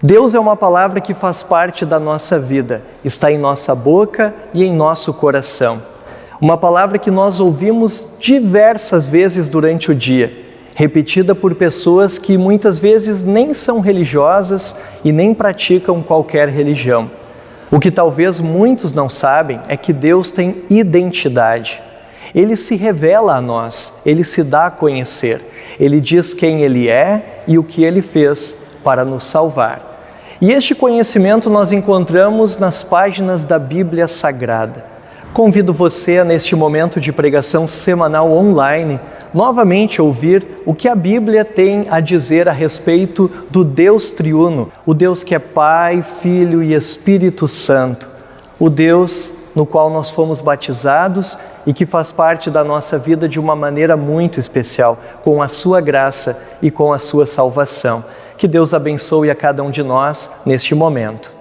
Deus é uma palavra que faz parte da nossa vida, está em nossa boca e em nosso coração. Uma palavra que nós ouvimos diversas vezes durante o dia, repetida por pessoas que muitas vezes nem são religiosas e nem praticam qualquer religião. O que talvez muitos não sabem é que Deus tem identidade. Ele se revela a nós, Ele se dá a conhecer. Ele diz quem Ele é e o que Ele fez para nos salvar. E este conhecimento nós encontramos nas páginas da Bíblia Sagrada. Convido você a, neste momento de pregação semanal online, novamente ouvir o que a Bíblia tem a dizer a respeito do Deus triuno, o Deus que é Pai, Filho e Espírito Santo, o Deus no qual nós fomos batizados e que faz parte da nossa vida de uma maneira muito especial, com a sua graça e com a sua salvação. Que Deus abençoe a cada um de nós neste momento.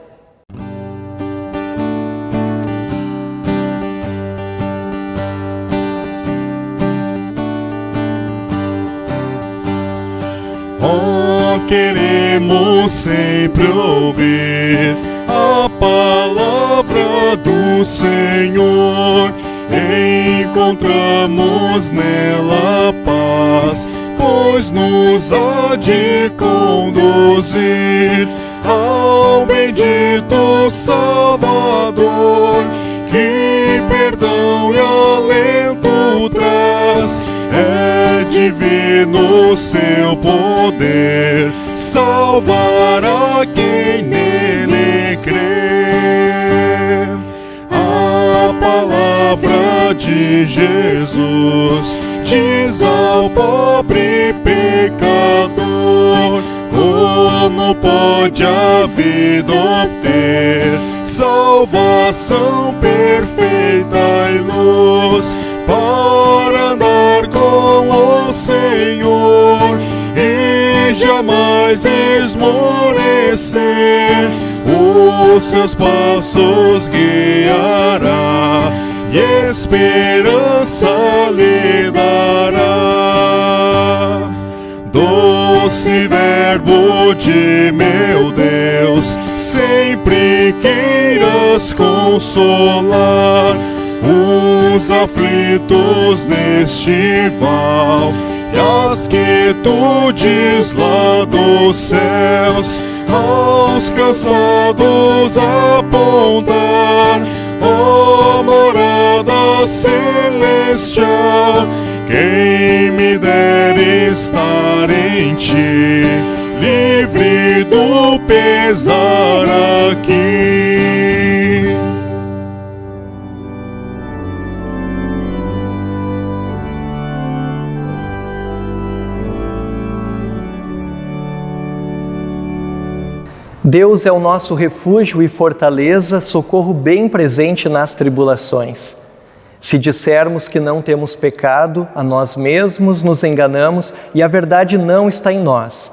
Oh, queremos sempre ouvir a palavra do Senhor. Encontramos nela paz, pois nos há de conduzir ao bendito Salvador, que perdão e alento traz. É divino seu poder, salvar a quem nele crê. A palavra de Jesus diz ao pobre pecador como pode a vida obter salvação perfeita e luz, para andar com o Senhor e jamais esmorecer. Os seus passos guiará e esperança lhe dará. Doce verbo de meu Deus, sempre queiras consolar os aflitos neste val e as quietudes lá dos céus, aos cansados apontar, ó morada celestial. Quem me der estar em ti, livre do pesar aqui. Deus é o nosso refúgio e fortaleza, socorro bem presente nas tribulações. Se dissermos que não temos pecado, a nós mesmos nos enganamos e a verdade não está em nós.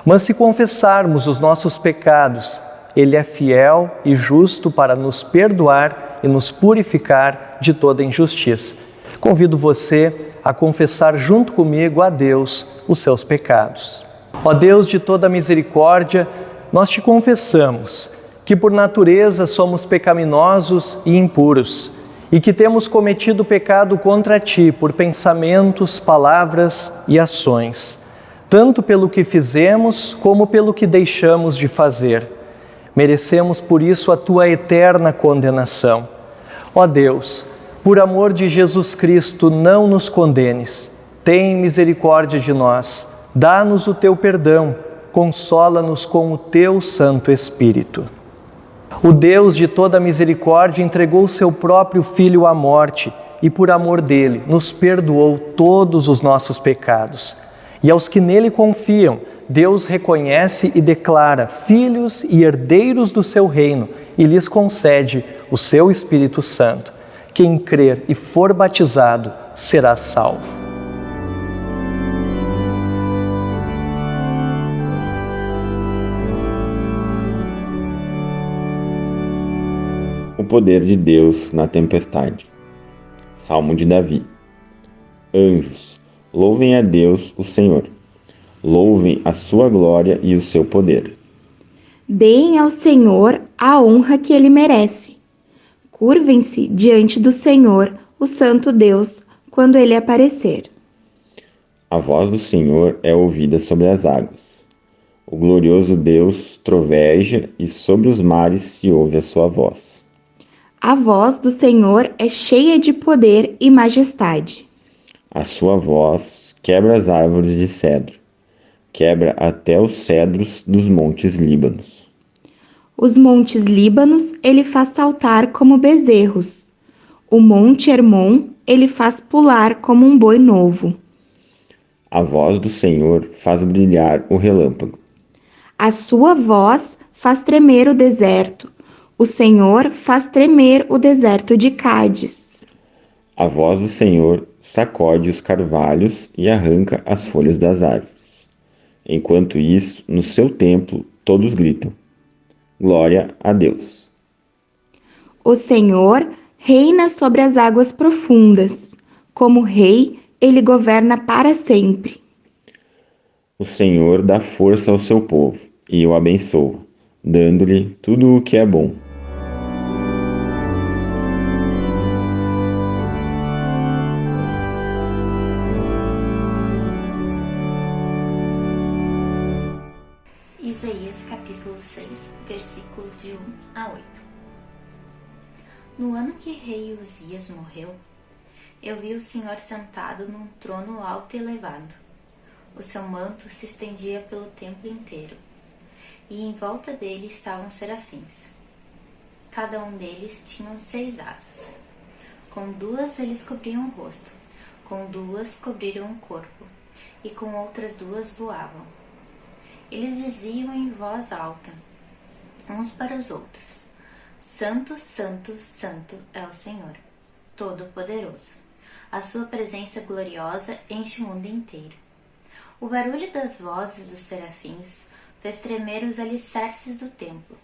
Mas se confessarmos os nossos pecados, Ele é fiel e justo para nos perdoar e nos purificar de toda injustiça. Convido você a confessar junto comigo a Deus os seus pecados. Ó Deus de toda misericórdia, nós te confessamos que por natureza somos pecaminosos e impuros e que temos cometido pecado contra ti por pensamentos, palavras e ações, tanto pelo que fizemos como pelo que deixamos de fazer. Merecemos por isso a tua eterna condenação. Ó Deus, por amor de Jesus Cristo, não nos condenes. Tem misericórdia de nós, dá-nos o teu perdão, consola-nos com o teu Santo Espírito. O Deus de toda misericórdia entregou seu próprio Filho à morte e, por amor dele, nos perdoou todos os nossos pecados. E aos que nele confiam, Deus reconhece e declara filhos e herdeiros do seu reino e lhes concede o seu Espírito Santo. Quem crer e for batizado será salvo. O poder de Deus na tempestade. Salmo de Davi. Anjos, louvem a Deus, o Senhor. Louvem a sua glória e o seu poder. Deem ao Senhor a honra que ele merece. Curvem-se diante do Senhor, o Santo Deus, quando ele aparecer. A voz do Senhor é ouvida sobre as águas. O glorioso Deus troveja e sobre os mares se ouve a sua voz. A voz do Senhor é cheia de poder e majestade. A sua voz quebra as árvores de cedro, quebra até os cedros dos montes Líbanos. Os montes Líbanos ele faz saltar como bezerros. O monte Hermon ele faz pular como um boi novo. A voz do Senhor faz brilhar o relâmpago. A sua voz faz tremer o deserto. O Senhor faz tremer o deserto de Cádiz. A voz do Senhor sacode os carvalhos e arranca as folhas das árvores. Enquanto isso, no seu templo, todos gritam: Glória a Deus. O Senhor reina sobre as águas profundas. Como rei, ele governa para sempre. O Senhor dá força ao seu povo e o abençoa, dando-lhe tudo o que é bom. Isaías capítulo 6, versículo de 1 a 8. No ano que rei Uzias morreu, eu vi o Senhor sentado num trono alto e elevado. O seu manto se estendia pelo templo inteiro, e em volta dele estavam serafins. Cada um deles tinha 6 asas. Com 2 eles cobriam o rosto, com 2 cobriram o corpo, e com outras 2 voavam. Eles diziam em voz alta, uns para os outros: Santo, Santo, Santo é o Senhor, Todo-Poderoso. A sua presença gloriosa enche o mundo inteiro. O barulho das vozes dos serafins fez tremer os alicerces do templo,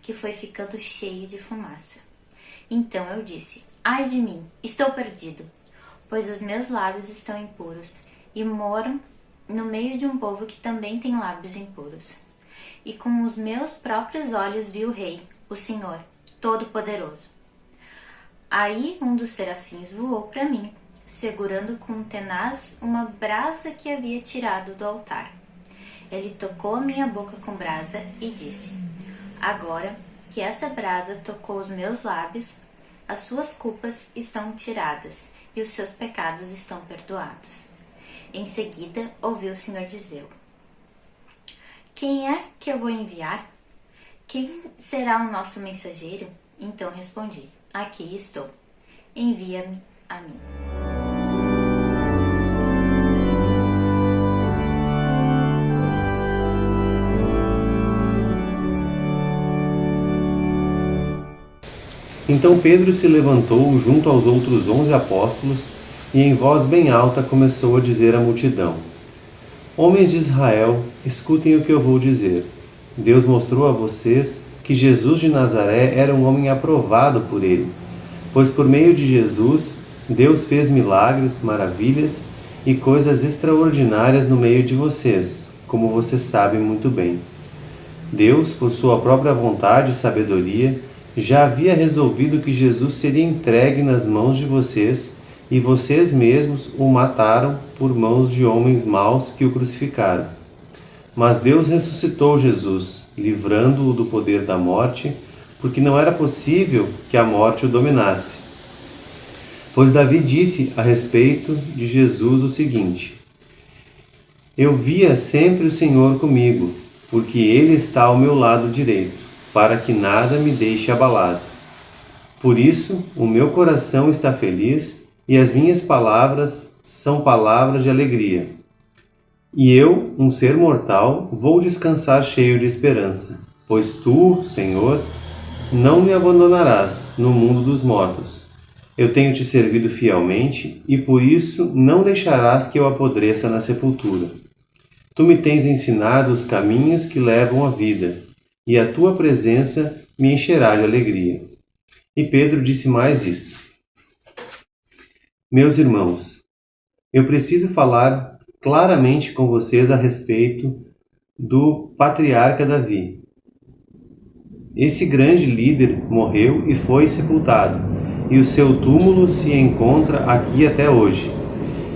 que foi ficando cheio de fumaça. Então eu disse: Ai de mim, estou perdido, pois os meus lábios estão impuros e moram no meio de um povo que também tem lábios impuros. E com os meus próprios olhos vi o Rei, o Senhor, Todo-Poderoso. Aí um dos serafins voou para mim, segurando com um tenaz uma brasa que havia tirado do altar. Ele tocou a minha boca com brasa e disse: Agora que essa brasa tocou os meus lábios, as suas culpas estão tiradas e os seus pecados estão perdoados. Em seguida, ouvi o Senhor dizer: Quem é que eu vou enviar? Quem será o nosso mensageiro? Então respondi: Aqui estou. Envia-me a mim. Então Pedro se levantou junto aos outros 11 apóstolos e em voz bem alta começou a dizer à multidão: Homens de Israel, escutem o que eu vou dizer. Deus mostrou a vocês que Jesus de Nazaré era um homem aprovado por ele, pois por meio de Jesus, Deus fez milagres, maravilhas e coisas extraordinárias no meio de vocês, como vocês sabem muito bem. Deus, por sua própria vontade e sabedoria, já havia resolvido que Jesus seria entregue nas mãos de vocês e vocês mesmos o mataram por mãos de homens maus que o crucificaram. Mas Deus ressuscitou Jesus, livrando-o do poder da morte, porque não era possível que a morte o dominasse. Pois Davi disse a respeito de Jesus o seguinte: Eu via sempre o Senhor comigo, porque Ele está ao meu lado direito, para que nada me deixe abalado. Por isso, o meu coração está feliz e as minhas palavras são palavras de alegria. E eu, um ser mortal, vou descansar cheio de esperança, pois tu, Senhor, não me abandonarás no mundo dos mortos. Eu tenho te servido fielmente e por isso não deixarás que eu apodreça na sepultura. Tu me tens ensinado os caminhos que levam à vida, e a tua presença me encherá de alegria. E Pedro disse mais isto: Meus irmãos, eu preciso falar claramente com vocês a respeito do patriarca Davi. Esse grande líder morreu e foi sepultado, e o seu túmulo se encontra aqui até hoje.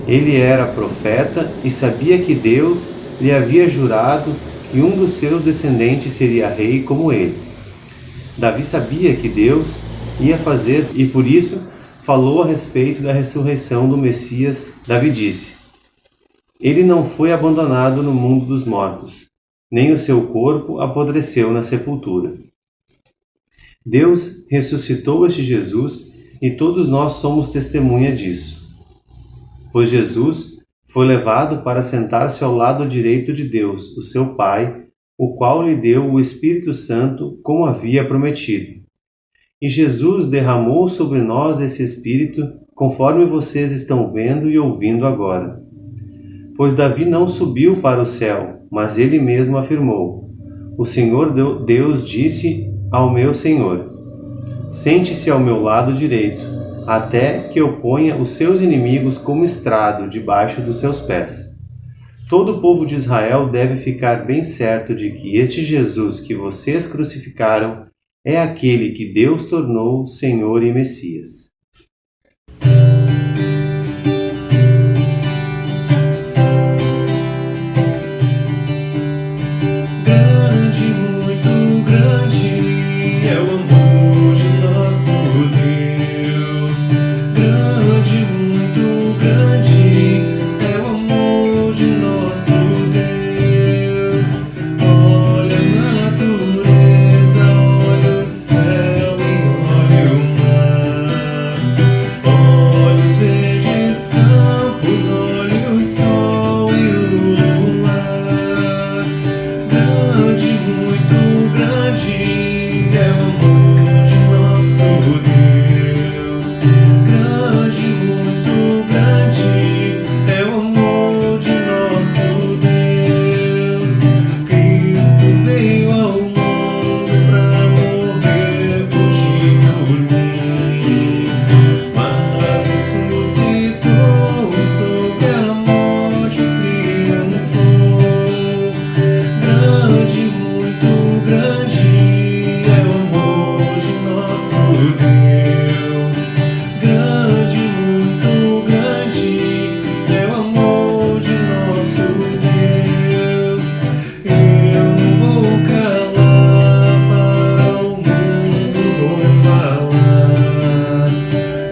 Ele era profeta e sabia que Deus lhe havia jurado que um dos seus descendentes seria rei como ele. Davi sabia que Deus ia fazer e por isso falou a respeito da ressurreição do Messias. Davi disse: Ele não foi abandonado no mundo dos mortos, nem o seu corpo apodreceu na sepultura. Deus ressuscitou este Jesus e todos nós somos testemunha disso. Pois Jesus foi levado para sentar-se ao lado direito de Deus, o seu Pai, o qual lhe deu o Espírito Santo como havia prometido. E Jesus derramou sobre nós esse Espírito, conforme vocês estão vendo e ouvindo agora. Pois Davi não subiu para o céu, mas ele mesmo afirmou: O Senhor Deus disse ao meu Senhor: Sente-se ao meu lado direito, até que eu ponha os seus inimigos como estrado debaixo dos seus pés. Todo o povo de Israel deve ficar bem certo de que este Jesus que vocês crucificaram é aquele que Deus tornou Senhor e Messias. Grande, muito grande é o amor de nosso Deus. Grande, muito grande é o amor de nosso Deus. Olha a natureza, olha o céu e olha o mar. Olha os verdes campos, olha o sol e o luar. Grande, muito grande é o amor de nosso Deus. Grande, muito grande é o amor de nosso Deus. Cristo veio ao mundo pra morrer por mim, mas ressuscitou, sobre a morte triunfou. Grande, muito grande é o amor de nosso Deus. Grande, muito grande é o amor de nosso Deus. Eu não vou calar, para o mundo vou falar.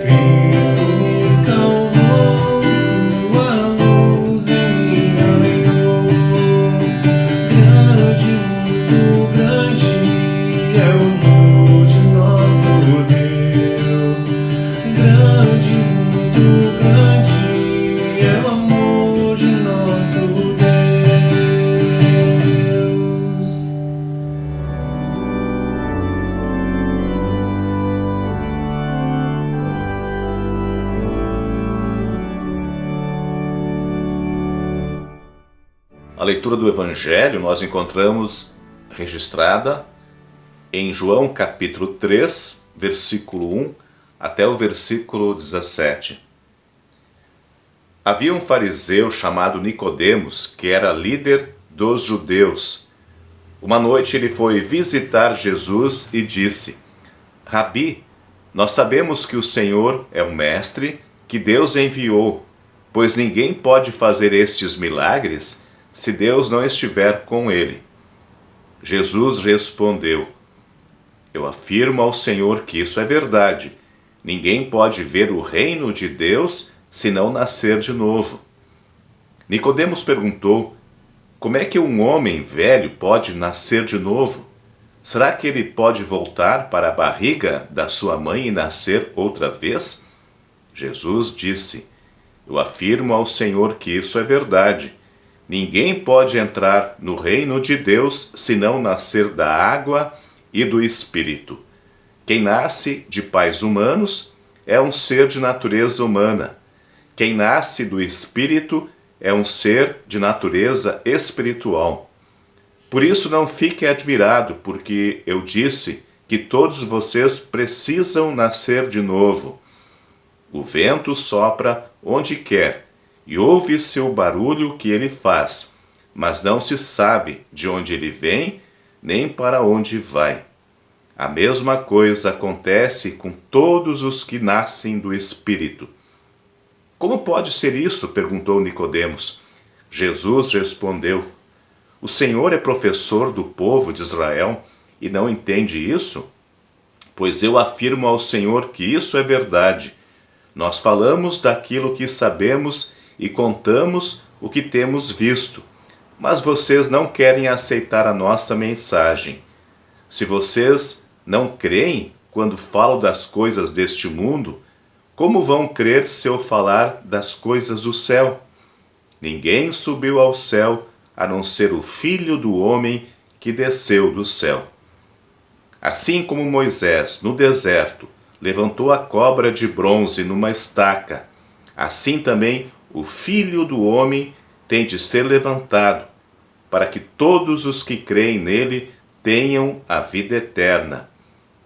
Cristo me salvou, sua luz em mim raiou. Grande, muito grande é o amor de nosso Deus. Grande, muito grande é o amor de nosso Deus. A leitura do Evangelho nós encontramos registrada em João capítulo 3, versículo 1 até o versículo 17. Havia um fariseu chamado Nicodemos, que era líder dos judeus. Uma noite ele foi visitar Jesus e disse: Rabi, nós sabemos que o Senhor é o mestre que Deus enviou, pois ninguém pode fazer estes milagres se Deus não estiver com ele. Jesus respondeu: Eu afirmo ao Senhor que isso é verdade. Ninguém pode ver o reino de Deus se não nascer de novo. Nicodemos perguntou: Como é que um homem velho pode nascer de novo? Será que ele pode voltar para a barriga da sua mãe e nascer outra vez? Jesus disse: Eu afirmo ao Senhor que isso é verdade. Ninguém pode entrar no reino de Deus se não nascer da água e do Espírito. Quem nasce de pais humanos é um ser de natureza humana. Quem nasce do Espírito é um ser de natureza espiritual. Por isso não fique admirado, porque eu disse que todos vocês precisam nascer de novo. O vento sopra onde quer, e ouve-se o barulho que ele faz, mas não se sabe de onde ele vem, nem para onde vai. A mesma coisa acontece com todos os que nascem do Espírito. Como pode ser isso? Perguntou Nicodemos. Jesus respondeu: O Senhor é professor do povo de Israel e não entende isso? Pois eu afirmo ao Senhor que isso é verdade. Nós falamos daquilo que sabemos e contamos o que temos visto, mas vocês não querem aceitar a nossa mensagem. Se vocês não creem quando falo das coisas deste mundo, como vão crer se eu falar das coisas do céu? Ninguém subiu ao céu a não ser o Filho do Homem que desceu do céu. Assim como Moisés, no deserto, levantou a cobra de bronze numa estaca, assim também o Filho do Homem tem de ser levantado, para que todos os que creem nele tenham a vida eterna.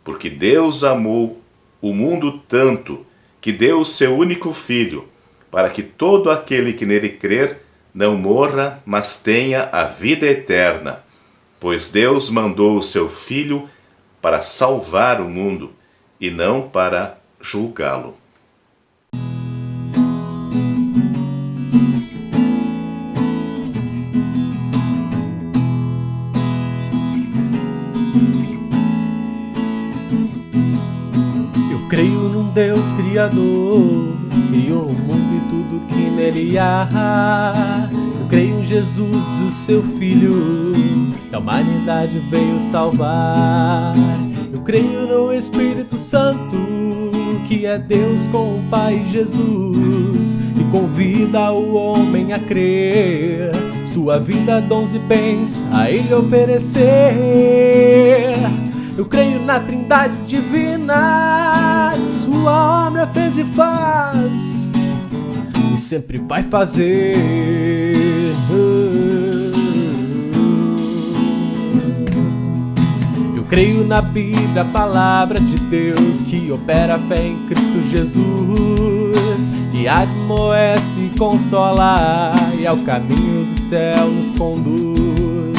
Porque Deus amou o mundo tanto que deu o seu único Filho, para que todo aquele que nele crer não morra, mas tenha a vida eterna. Pois Deus mandou o seu Filho para salvar o mundo e não para julgá-lo. Eu creio num Deus Criador, criou o mundo e tudo que nele há. Eu creio em Jesus, o seu Filho, que a humanidade veio salvar. Eu creio no Espírito Santo, que é Deus com o Pai Jesus, e convida o homem a crer, sua vida, dons e bens a ele oferecer. Eu creio na Trindade divina, sua obra fez e faz, e sempre vai fazer. Eu creio na Bíblia, a palavra de Deus, que opera a fé em Cristo Jesus, e admoeste e consola, e ao caminho do céu nos conduz.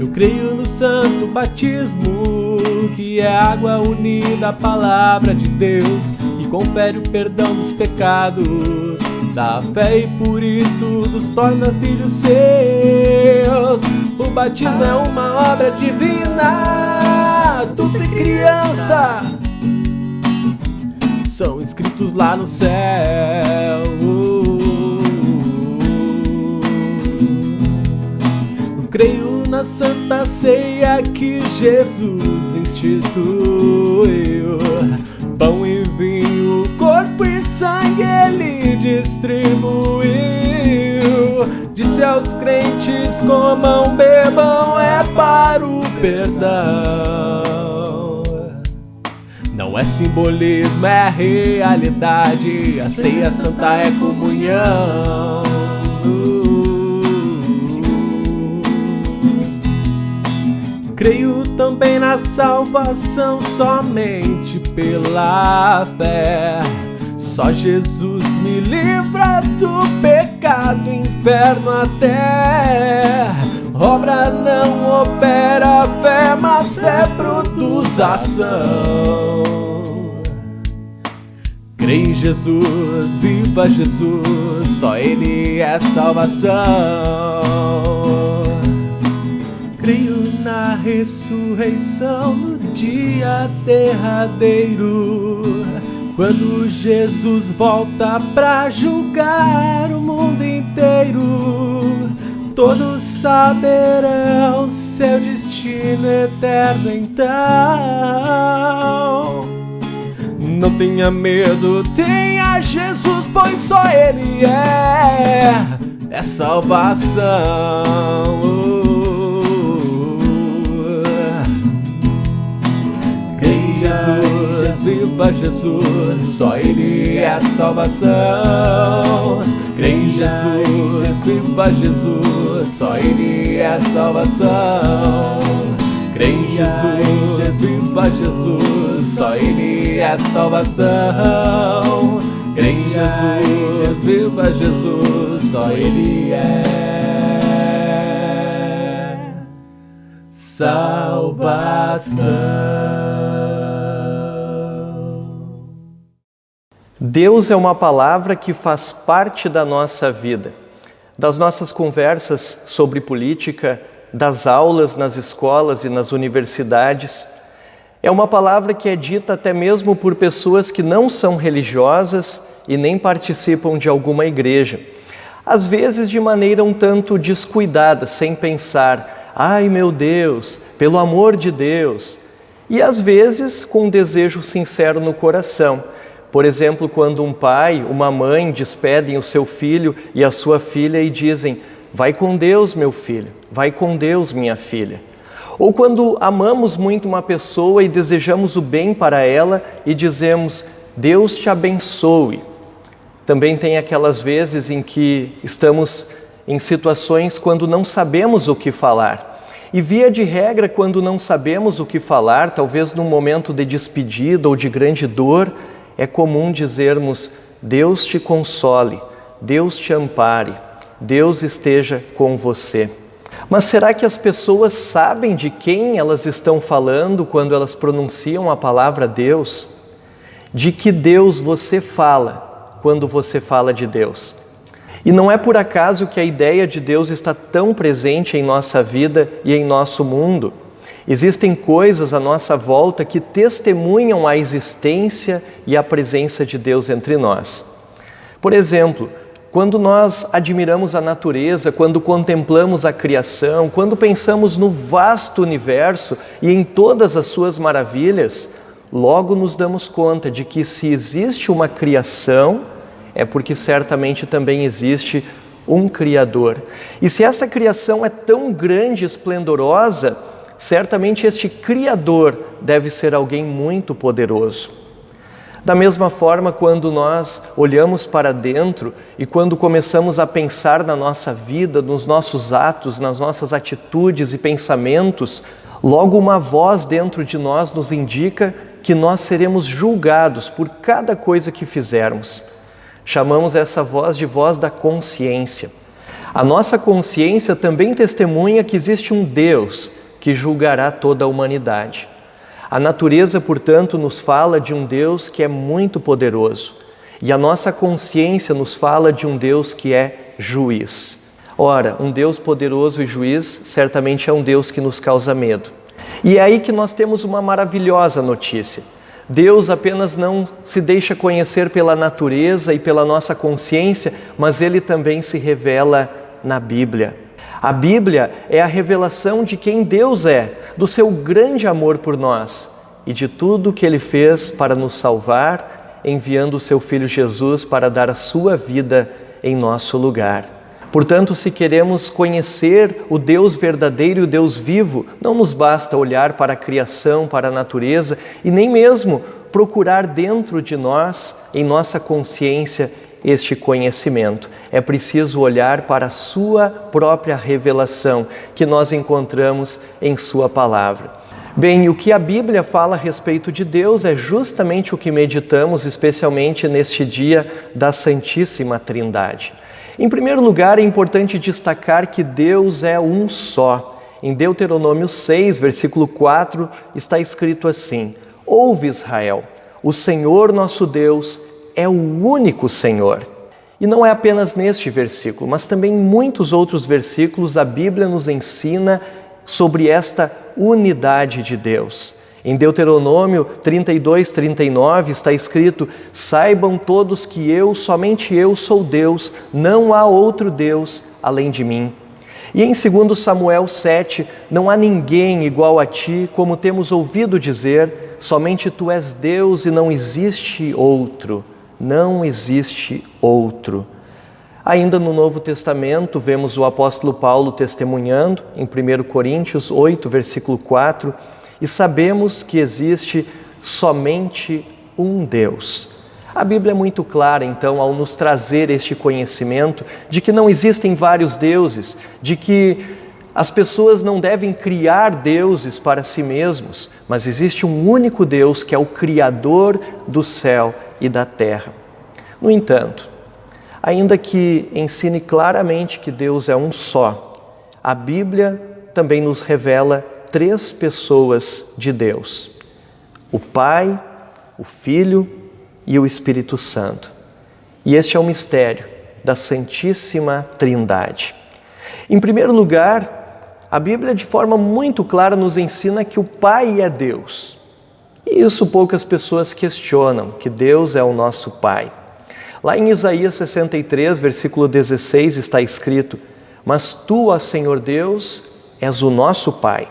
Eu creio no santo batismo, que é água unida à palavra de Deus, que confere o perdão dos pecados, dá fé e por isso nos torna filhos seus. O batismo é uma obra divina, adulto e criança são inscritos lá no céu. Eu creio na Santa Ceia que Jesus instituiu, pão e vinho, corpo e sangue ele distribuiu. Disse aos crentes: comam, bebam, é para o perdão. Não é simbolismo, é realidade, a ceia santa é comunhão. Creio também na salvação somente pela fé. Só Jesus me livra do pecado, inferno até. Obra não opera fé, mas fé produz ação. Creio em Jesus, viva Jesus, só Ele é salvação. Creio na ressurreição no dia derradeiro, quando Jesus volta pra julgar o mundo inteiro. Todos saberão seu destino eterno então. Não tenha medo, tenha Jesus, pois só Ele é salvação. Jesus, viva Jesus, só Ele é salvação. Crê em Jesus, viva Jesus, só Ele é salvação. Crê em Jesus, viva Jesus, só Ele é salvação. Crê em Jesus, viva Jesus, só Ele é salvação. Deus é uma palavra que faz parte da nossa vida, das nossas conversas sobre política, das aulas nas escolas e nas universidades. É uma palavra que é dita até mesmo por pessoas que não são religiosas e nem participam de alguma igreja. Às vezes de maneira um tanto descuidada, sem pensar, ai meu Deus, pelo amor de Deus. E às vezes com um desejo sincero no coração. Por exemplo, quando um pai, uma mãe despedem o seu filho e a sua filha e dizem, vai com Deus, meu filho, vai com Deus, minha filha. Ou quando amamos muito uma pessoa e desejamos o bem para ela e dizemos, Deus te abençoe. Também tem aquelas vezes em que estamos em situações quando não sabemos o que falar. E via de regra, quando não sabemos o que falar, talvez num momento de despedida ou de grande dor, é comum dizermos, Deus te console, Deus te ampare, Deus esteja com você. Mas será que as pessoas sabem de quem elas estão falando quando elas pronunciam a palavra Deus? De que Deus você fala quando você fala de Deus? E não é por acaso que a ideia de Deus está tão presente em nossa vida e em nosso mundo. Existem coisas à nossa volta que testemunham a existência e a presença de Deus entre nós. Por exemplo, quando nós admiramos a natureza, quando contemplamos a criação, quando pensamos no vasto universo e em todas as suas maravilhas, logo nos damos conta de que se existe uma criação, é porque certamente também existe um Criador. E se esta criação é tão grande e esplendorosa, certamente este Criador deve ser alguém muito poderoso. Da mesma forma, quando nós olhamos para dentro e quando começamos a pensar na nossa vida, nos nossos atos, nas nossas atitudes e pensamentos, logo uma voz dentro de nós nos indica que nós seremos julgados por cada coisa que fizermos. Chamamos essa voz de voz da consciência. A nossa consciência também testemunha que existe um Deus que julgará toda a humanidade. A natureza, portanto, nos fala de um Deus que é muito poderoso. E a nossa consciência nos fala de um Deus que é juiz. Ora, um Deus poderoso e juiz certamente é um Deus que nos causa medo. E é aí que nós temos uma maravilhosa notícia. Deus apenas não se deixa conhecer pela natureza e pela nossa consciência, mas Ele também se revela na Bíblia. A Bíblia é a revelação de quem Deus é, do seu grande amor por nós e de tudo que Ele fez para nos salvar, enviando o seu Filho Jesus para dar a sua vida em nosso lugar. Portanto, se queremos conhecer o Deus verdadeiro e o Deus vivo, não nos basta olhar para a criação, para a natureza e nem mesmo procurar dentro de nós, em nossa consciência, este conhecimento. É preciso olhar para a sua própria revelação que nós encontramos em sua palavra. Bem, o que a Bíblia fala a respeito de Deus é justamente o que meditamos, especialmente neste dia da Santíssima Trindade. Em primeiro lugar, é importante destacar que Deus é um só. Em Deuteronômio 6, versículo 4, está escrito assim: Ouve, Israel, o Senhor nosso Deus é o único Senhor. E não é apenas neste versículo, mas também em muitos outros versículos a Bíblia nos ensina sobre esta unidade de Deus. Em Deuteronômio 32, 39 está escrito: Saibam todos que somente eu sou Deus, não há outro Deus além de mim. E em 2 Samuel 7, não há ninguém igual a ti, como temos ouvido dizer, somente tu és Deus e não existe outro. Não existe outro. Ainda no Novo Testamento, vemos o apóstolo Paulo testemunhando, em 1 Coríntios 8, versículo 4, e sabemos que existe somente um Deus. A Bíblia é muito clara, então, ao nos trazer este conhecimento de que não existem vários deuses, de que as pessoas não devem criar deuses para si mesmos, mas existe um único Deus que é o Criador do céu e da terra. No entanto, ainda que ensine claramente que Deus é um só, a Bíblia também nos revela 3 pessoas de Deus: o Pai, o Filho e o Espírito Santo. E este é o mistério da Santíssima Trindade. Em primeiro lugar, a Bíblia de forma muito clara nos ensina que o Pai é Deus. E isso poucas pessoas questionam, que Deus é o nosso Pai. Lá em Isaías 63, versículo 16, está escrito: mas tu, ó Senhor Deus, és o nosso Pai,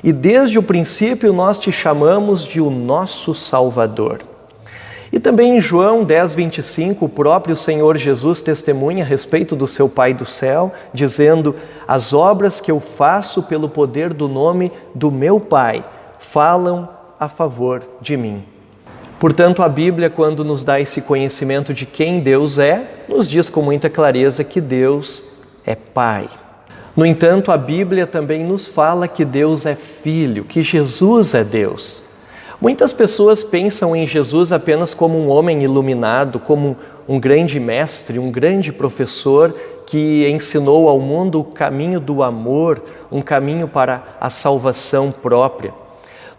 e desde o princípio nós te chamamos de o nosso Salvador. E também em João 10, 25, o próprio Senhor Jesus testemunha a respeito do seu Pai do céu, dizendo: as obras que eu faço pelo poder do nome do meu Pai falam a favor de mim. Portanto, a Bíblia, quando nos dá esse conhecimento de quem Deus é, nos diz com muita clareza que Deus é Pai. No entanto, a Bíblia também nos fala que Deus é Filho, que Jesus é Deus. Muitas pessoas pensam em Jesus apenas como um homem iluminado, como um grande mestre, um grande professor que ensinou ao mundo o caminho do amor, um caminho para a salvação própria.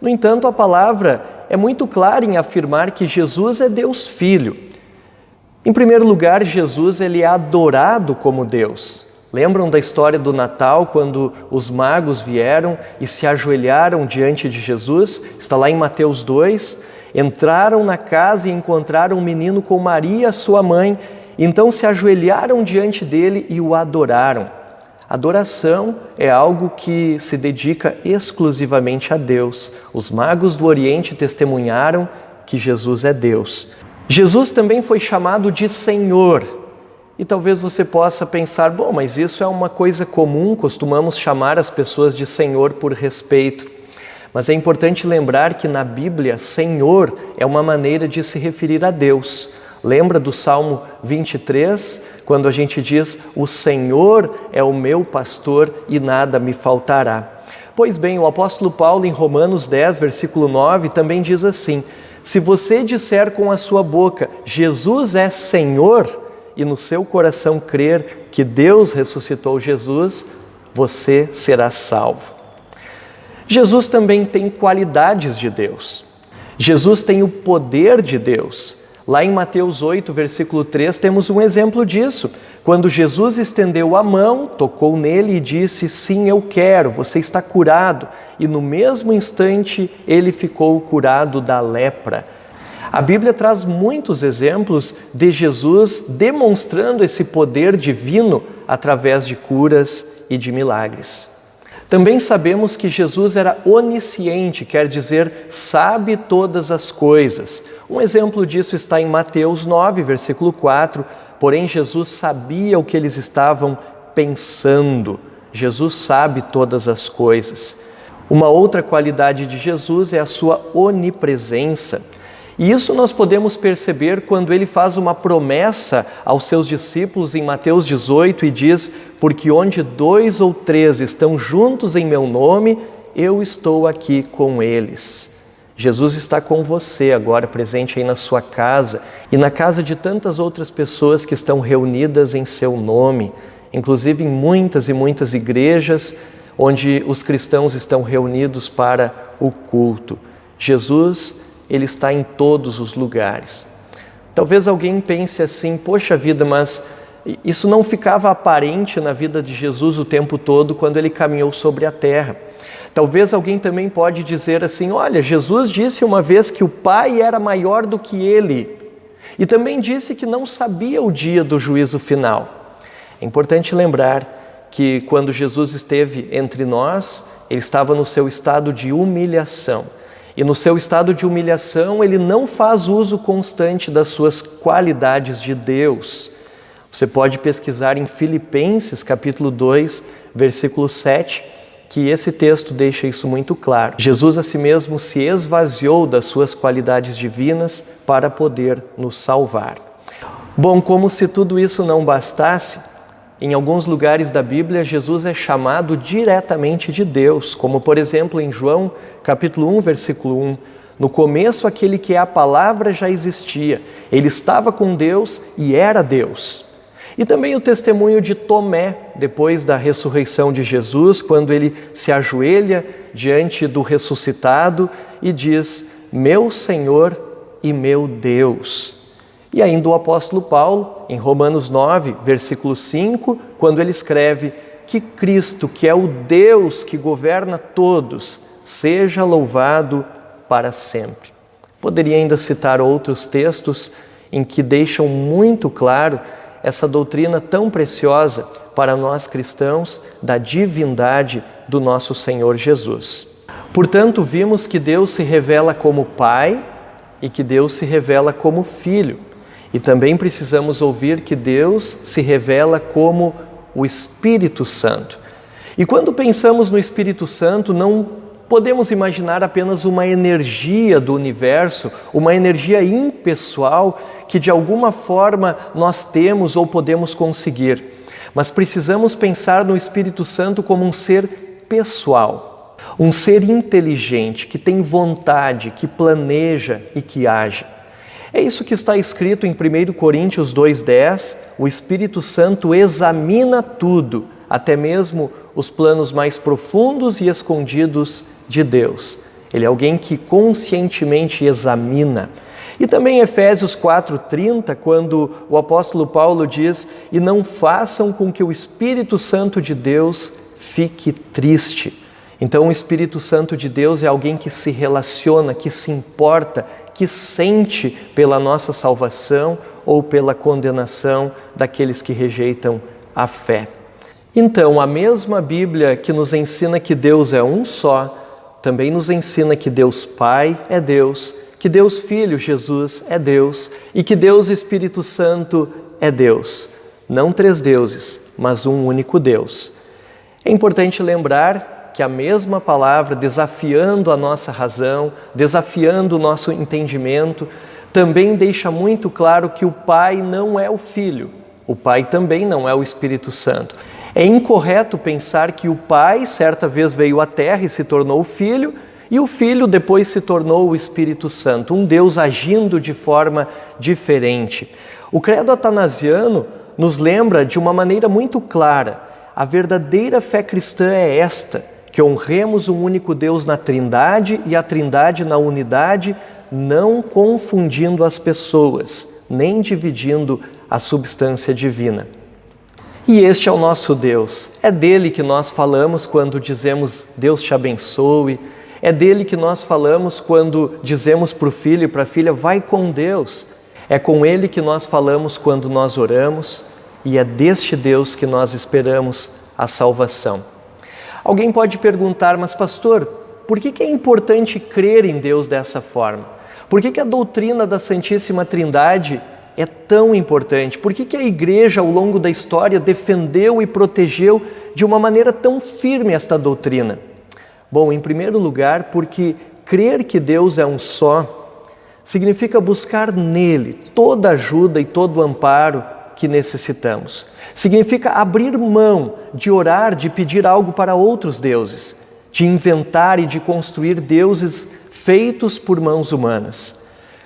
No entanto, a palavra é muito clara em afirmar que Jesus é Deus Filho. Em primeiro lugar, Jesus ele é adorado como Deus. Lembram da história do Natal, quando os magos vieram e se ajoelharam diante de Jesus? Está lá em Mateus 2. Entraram na casa e encontraram um menino com Maria, sua mãe. Então se ajoelharam diante dele e o adoraram. Adoração é algo que se dedica exclusivamente a Deus. Os magos do Oriente testemunharam que Jesus é Deus. Jesus também foi chamado de Senhor. E talvez você possa pensar, bom, mas isso é uma coisa comum, costumamos chamar as pessoas de Senhor por respeito. Mas é importante lembrar que na Bíblia, Senhor é uma maneira de se referir a Deus. Lembra do Salmo 23, quando a gente diz: o Senhor é o meu pastor e nada me faltará. Pois bem, o apóstolo Paulo em Romanos 10, versículo 9, também diz assim: se você disser com a sua boca, Jesus é Senhor, e no seu coração crer que Deus ressuscitou Jesus, você será salvo. Jesus também tem qualidades de Deus. Jesus tem o poder de Deus. Lá em Mateus 8, versículo 3, temos um exemplo disso. Quando Jesus estendeu a mão, tocou nele e disse: sim, eu quero, você está curado. E no mesmo instante, ele ficou curado da lepra. A Bíblia traz muitos exemplos de Jesus demonstrando esse poder divino através de curas e de milagres. Também sabemos que Jesus era onisciente, quer dizer, sabe todas as coisas. Um exemplo disso está em Mateus 9, versículo 4. Porém, Jesus sabia o que eles estavam pensando. Jesus sabe todas as coisas. Uma outra qualidade de Jesus é a sua onipresença. E isso nós podemos perceber quando ele faz uma promessa aos seus discípulos em Mateus 18 e diz: porque onde 2 ou 3 estão juntos em meu nome, eu estou aqui com eles. Jesus está com você agora, presente aí na sua casa e na casa de tantas outras pessoas que estão reunidas em seu nome, inclusive em muitas e muitas igrejas onde os cristãos estão reunidos para o culto. Jesus, ele está em todos os lugares. Talvez alguém pense assim: poxa vida, mas isso não ficava aparente na vida de Jesus o tempo todo quando ele caminhou sobre a terra. Talvez alguém também pode dizer assim: olha, Jesus disse uma vez que o Pai era maior do que ele. E também disse que não sabia o dia do juízo final. É importante lembrar que quando Jesus esteve entre nós, ele estava no seu estado de humilhação. E no seu estado de humilhação, ele não faz uso constante das suas qualidades de Deus. Você pode pesquisar em Filipenses, capítulo 2, versículo 7, que esse texto deixa isso muito claro. Jesus a si mesmo se esvaziou das suas qualidades divinas para poder nos salvar. Bom, como se tudo isso não bastasse, em alguns lugares da Bíblia, Jesus é chamado diretamente de Deus, como por exemplo em João, capítulo 1, versículo 1. No começo, aquele que é a palavra já existia. Ele estava com Deus e era Deus. E também o testemunho de Tomé, depois da ressurreição de Jesus, quando ele se ajoelha diante do ressuscitado e diz: meu Senhor e meu Deus. E ainda o apóstolo Paulo, em Romanos 9, versículo 5, quando ele escreve que Cristo, que é o Deus que governa todos, seja louvado para sempre. Poderia ainda citar outros textos em que deixam muito claro essa doutrina tão preciosa para nós cristãos da divindade do nosso Senhor Jesus. Portanto, vimos que Deus se revela como Pai e que Deus se revela como Filho. E também precisamos ouvir que Deus se revela como o Espírito Santo. E quando pensamos no Espírito Santo, não podemos imaginar apenas uma energia do universo, uma energia impessoal que de alguma forma nós temos ou podemos conseguir. Mas precisamos pensar no Espírito Santo como um ser pessoal, um ser inteligente, que tem vontade, que planeja e que age. É isso que está escrito em 1 Coríntios 2,10, o Espírito Santo examina tudo, até mesmo os planos mais profundos e escondidos de Deus. Ele é alguém que conscientemente examina. E também em Efésios 4,30, quando o apóstolo Paulo diz: e não façam com que o Espírito Santo de Deus fique triste. Então o Espírito Santo de Deus é alguém que se relaciona, que se importa, que sente pela nossa salvação ou pela condenação daqueles que rejeitam a fé. Então, a mesma Bíblia que nos ensina que Deus é um só, também nos ensina que Deus Pai é Deus, que Deus Filho, Jesus, é Deus e que Deus Espírito Santo é Deus. Não três deuses, mas um único Deus. É importante lembrar que a mesma palavra, desafiando a nossa razão, desafiando o nosso entendimento, também deixa muito claro que o Pai não é o Filho, o Pai também não é o Espírito Santo. É incorreto pensar que o Pai certa vez veio à Terra e se tornou o Filho, e o Filho depois se tornou o Espírito Santo, um Deus agindo de forma diferente. O credo atanasiano nos lembra de uma maneira muito clara: a verdadeira fé cristã é esta, que honremos um único Deus na Trindade e a Trindade na unidade, não confundindo as pessoas, nem dividindo a substância divina. E este é o nosso Deus. É dele que nós falamos quando dizemos Deus te abençoe. É dele que nós falamos quando dizemos para o filho e para a filha, vai com Deus. É com ele que nós falamos quando nós oramos. E é deste Deus que nós esperamos a salvação. Alguém pode perguntar, mas pastor, por que é importante crer em Deus dessa forma? Por que a doutrina da Santíssima Trindade é tão importante? Por que a Igreja, ao longo da história, defendeu e protegeu de uma maneira tão firme esta doutrina? Bom, em primeiro lugar, porque crer que Deus é um só significa buscar nele toda ajuda e todo amparo que necessitamos. Significa abrir mão de orar, de pedir algo para outros deuses, de inventar e de construir deuses feitos por mãos humanas.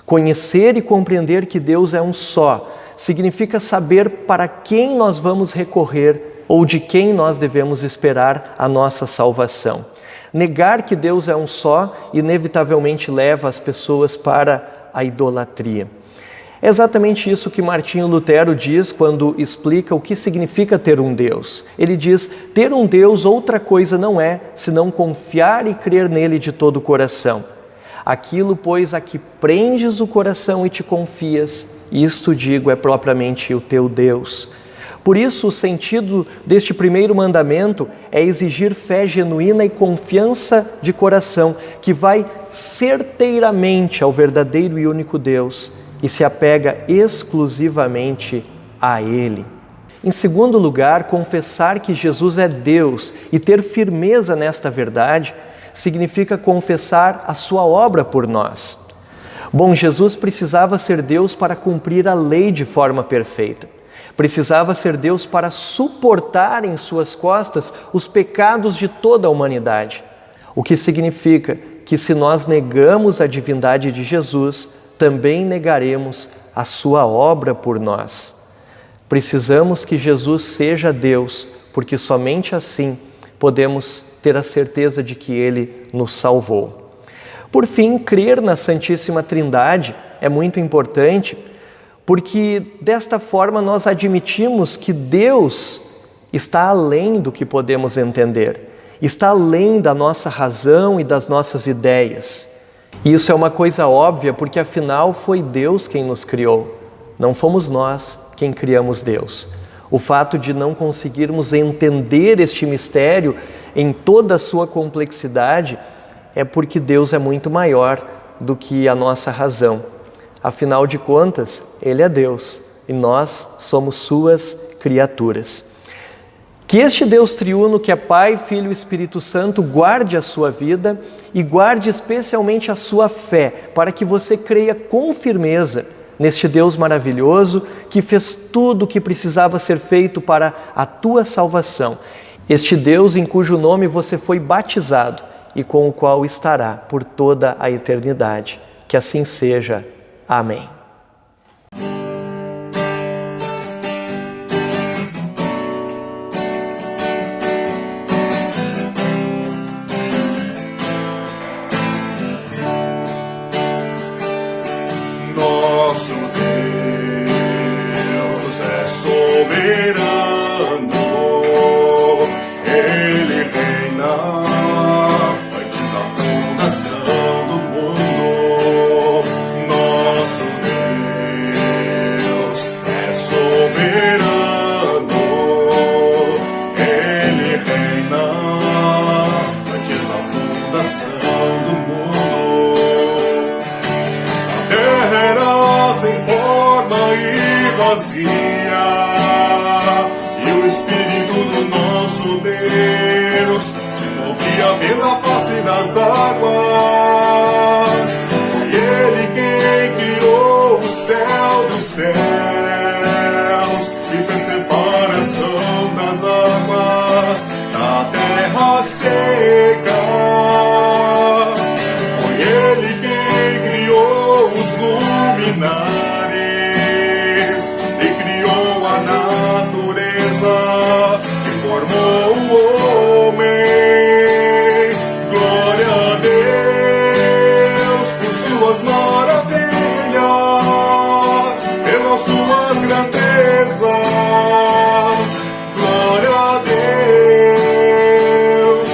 Conhecer e compreender que Deus é um só significa saber para quem nós vamos recorrer ou de quem nós devemos esperar a nossa salvação. Negar que Deus é um só inevitavelmente leva as pessoas para a idolatria. É exatamente isso que Martinho Lutero diz quando explica o que significa ter um Deus. Ele diz, ter um Deus outra coisa não é, senão confiar e crer nele de todo o coração. Aquilo, pois, a que prendes o coração e te confias, isto, digo, é propriamente o teu Deus. Por isso, o sentido deste primeiro mandamento é exigir fé genuína e confiança de coração, que vai certeiramente ao verdadeiro e único Deus e se apega exclusivamente a Ele. Em segundo lugar, confessar que Jesus é Deus e ter firmeza nesta verdade significa confessar a sua obra por nós. Bom, Jesus precisava ser Deus para cumprir a lei de forma perfeita. Precisava ser Deus para suportar em suas costas os pecados de toda a humanidade. O que significa que se nós negamos a divindade de Jesus, também negaremos a sua obra por nós. Precisamos que Jesus seja Deus, porque somente assim podemos ter a certeza de que Ele nos salvou. Por fim, crer na Santíssima Trindade é muito importante, porque desta forma nós admitimos que Deus está além do que podemos entender, está além da nossa razão e das nossas ideias. E isso é uma coisa óbvia, porque afinal foi Deus quem nos criou, não fomos nós quem criamos Deus. O fato de não conseguirmos entender este mistério em toda a sua complexidade é porque Deus é muito maior do que a nossa razão. Afinal de contas, Ele é Deus e nós somos suas criaturas. Que este Deus triuno, que é Pai, Filho e Espírito Santo, guarde a sua vida e guarde especialmente a sua fé, para que você creia com firmeza neste Deus maravilhoso que fez tudo o que precisava ser feito para a tua salvação. Este Deus em cujo nome você foi batizado e com o qual estará por toda a eternidade. Que assim seja. Amém. Nosso Deus é soberano, Ele reina antes da fundação do mundo. Nosso Deus é soberano, Ele reina antes da fundação do mundo. Sem forma e vazia, e o Espírito do nosso Deus se movia pela face das águas. Foi Ele quem criou o céu dos céus e fez separação das águas da terra seca. Foi Ele quem criou os luminares e criou a natureza e formou o homem. Glória a Deus por suas maravilhas, pelas suas grandezas. Glória a Deus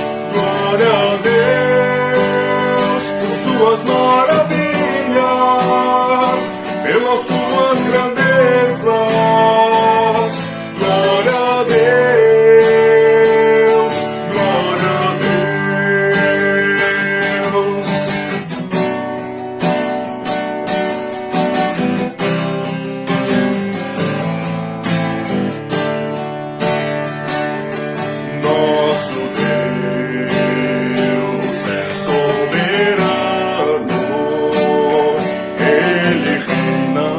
por suas maravilhas, pelas suas grandezas. Glória a Deus, glória a Deus. Nosso Deus é soberano, Ele reina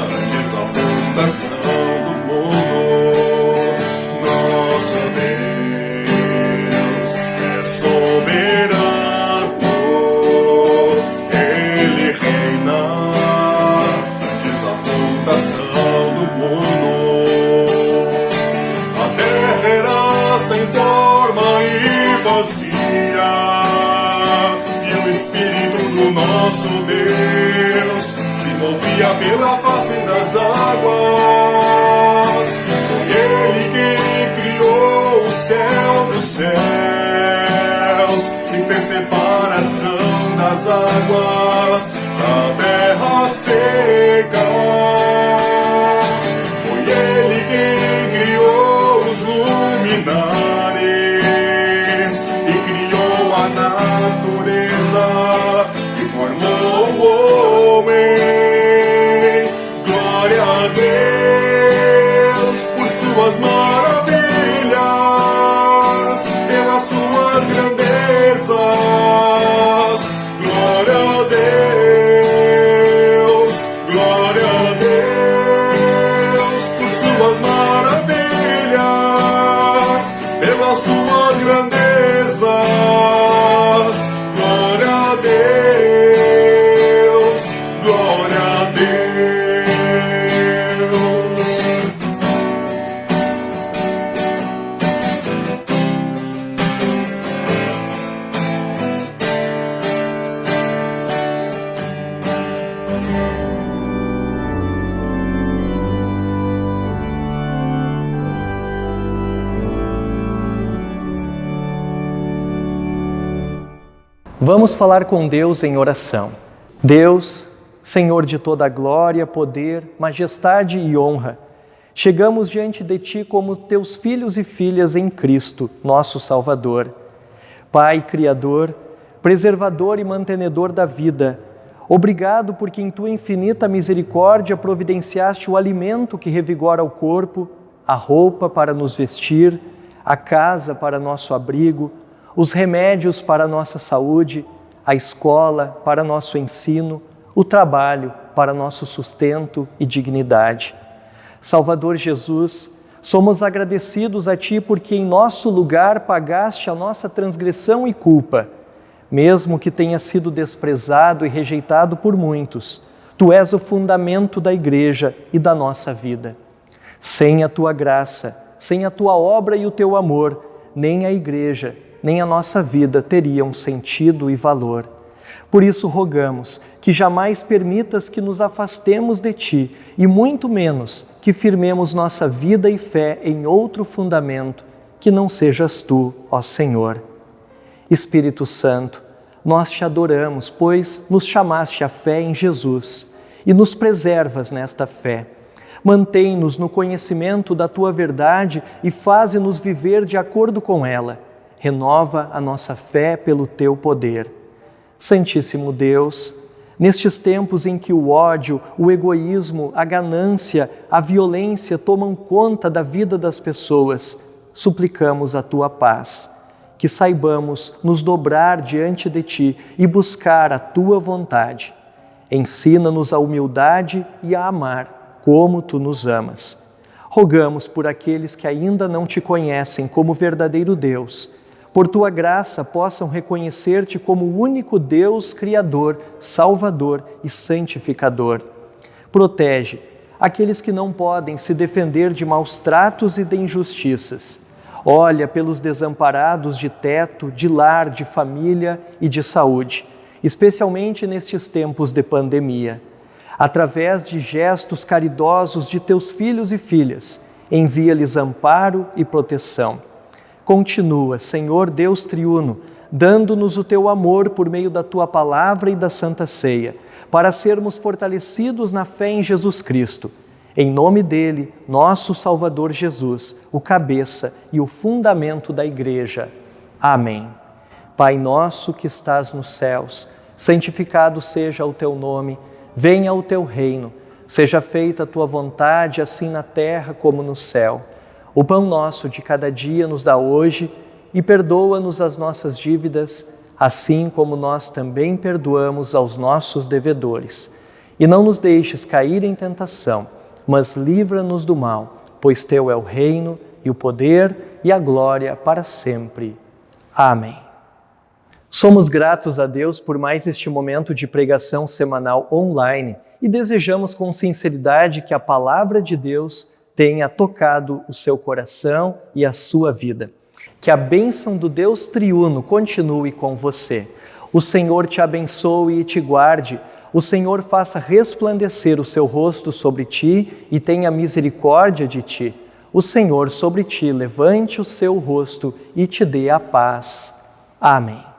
antes da fundação do mundo. Nosso Deus é soberano, Ele reina antes da fundação do mundo. A terra era sem forma e vazia, e o Espírito do nosso Deus se movia pela face das águas. Foi Ele quem criou o céu dos céus e fez separação das águas da terra seca. Foi Ele quem criou os luminares e criou a natureza e formou o homem. Glória a Deus por suas maravilhas, pelas suas grandezas. Glória a Deus Vamos falar com Deus em oração. Deus, Senhor de toda glória, poder, majestade e honra, chegamos diante de Ti como Teus filhos e filhas em Cristo, nosso Salvador. Pai Criador, preservador e mantenedor da vida, obrigado porque em Tua infinita misericórdia providenciaste o alimento que revigora o corpo, a roupa para nos vestir, a casa para nosso abrigo, os remédios para nossa saúde, a escola para nosso ensino, o trabalho para nosso sustento e dignidade. Salvador Jesus, somos agradecidos a Ti porque em nosso lugar pagaste a nossa transgressão e culpa. Mesmo que tenha sido desprezado e rejeitado por muitos, Tu és o fundamento da Igreja e da nossa vida. Sem a Tua graça, sem a Tua obra e o Teu amor, nem a Igreja, nem a nossa vida teriam sentido e valor. Por isso rogamos que jamais permitas que nos afastemos de Ti e muito menos que firmemos nossa vida e fé em outro fundamento que não sejas Tu, ó Senhor. Espírito Santo, nós Te adoramos, pois nos chamaste à fé em Jesus e nos preservas nesta fé. Mantém-nos no conhecimento da Tua verdade e faze-nos viver de acordo com ela. Renova a nossa fé pelo Teu poder. Santíssimo Deus, nestes tempos em que o ódio, o egoísmo, a ganância, a violência tomam conta da vida das pessoas, suplicamos a Tua paz, que saibamos nos dobrar diante de Ti e buscar a Tua vontade. Ensina-nos a humildade e a amar como Tu nos amas. Rogamos por aqueles que ainda não Te conhecem como verdadeiro Deus, por Tua graça possam reconhecer-Te como o único Deus Criador, Salvador e Santificador. Protege aqueles que não podem se defender de maus tratos e de injustiças. Olha pelos desamparados de teto, de lar, de família e de saúde, especialmente nestes tempos de pandemia. Através de gestos caridosos de Teus filhos e filhas, envia-lhes amparo e proteção. Continua, Senhor Deus triuno, dando-nos o Teu amor por meio da Tua palavra e da Santa Ceia, para sermos fortalecidos na fé em Jesus Cristo. Em nome dele, nosso Salvador Jesus, o cabeça e o fundamento da Igreja. Amém. Pai nosso que estás nos céus, santificado seja o Teu nome, venha o Teu reino, seja feita a Tua vontade, assim na terra como no céu. O pão nosso de cada dia nos dá hoje e perdoa-nos as nossas dívidas, assim como nós também perdoamos aos nossos devedores. E não nos deixes cair em tentação, mas livra-nos do mal, pois Teu é o reino e o poder e a glória para sempre. Amém. Somos gratos a Deus por mais este momento de pregação semanal online e desejamos com sinceridade que a palavra de Deus tenha tocado o seu coração e a sua vida. Que a bênção do Deus triuno continue com você. O Senhor te abençoe e te guarde. O Senhor faça resplandecer o seu rosto sobre ti e tenha misericórdia de ti. O Senhor sobre ti levante o seu rosto e te dê a paz. Amém.